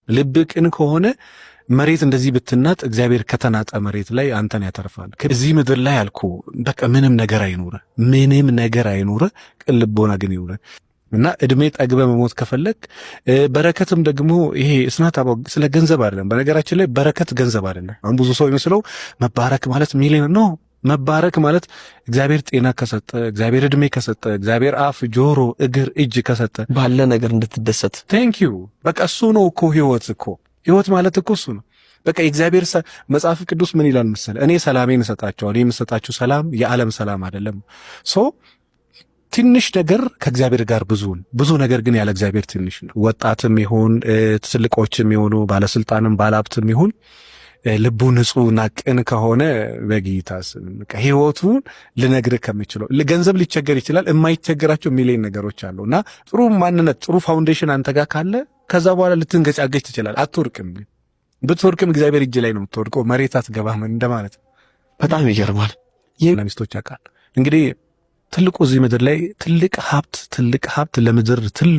ልብ ቅን ከሆነ መሬት እንደዚህ ብትናጥ እግዚአብሔር ከተናጠ መሬት ላይ አንተን ያተርፋል። እዚህ ምድር ላይ አልኩ በቃ ምንም ነገር አይኑረ፣ ቅን ልቦና ግን ይኑረ እና እድሜ ጠግበ መሞት ከፈለክ በረከትም ደግሞ ይሄ እስናት አባው ስለ ገንዘብ አይደለም። በነገራችን ላይ በረከት ገንዘብ አይደለም። አሁን ብዙ ሰው ይመስለው መባረክ ማለት ሚሊዮን ነው። መባረክ ማለት እግዚአብሔር ጤና ከሰጠ፣ እግዚአብሔር እድሜ ከሰጠ፣ እግዚአብሔር አፍ፣ ጆሮ፣ እግር፣ እጅ ከሰጠ ባለ ነገር እንድትደሰት ቴንኪዩ በቃ እሱ ነው እኮ ህይወት ማለት እኮ እሱ ነው። በቃ የእግዚአብሔር መጽሐፍ ቅዱስ ምን ይላል መሰለህ? እኔ ሰላሜን እሰጣቸዋለሁ፣ የምሰጣችሁ ሰላም የዓለም ሰላም አይደለም። ትንሽ ነገር ከእግዚአብሔር ጋር ብዙ ነገር ግን ያለ እግዚአብሔር ትንሽ ነው። ወጣትም ይሁን ትልቆችም ይሁኑ ባለስልጣንም ባለሀብትም ይሁን ልቡ ንጹህና ቅን ከሆነ በጌታስ በቃ ህይወቱን ልነግርህ ከምችለው ገንዘብ ሊቸገር ይችላል። የማይቸገራቸው ሚሊዮን ነገሮች አሉና ጥሩ ማንነት ጥሩ ፋውንዴሽን አንተ ጋር ካለ ከዛ በኋላ ልትንገጫገጭ ትችላለህ። አትወርቅም። ብትወርቅም እግዚአብሔር እጅ ላይ ነው የምትወድቀው፣ መሬት አትገባም እንደማለት። በጣም ይገርማል። ሚስቶች ያውቃል እንግዲህ ትልቁ እዚህ ምድር ላይ ትልቅ ሀብት ለምድር ትልቅ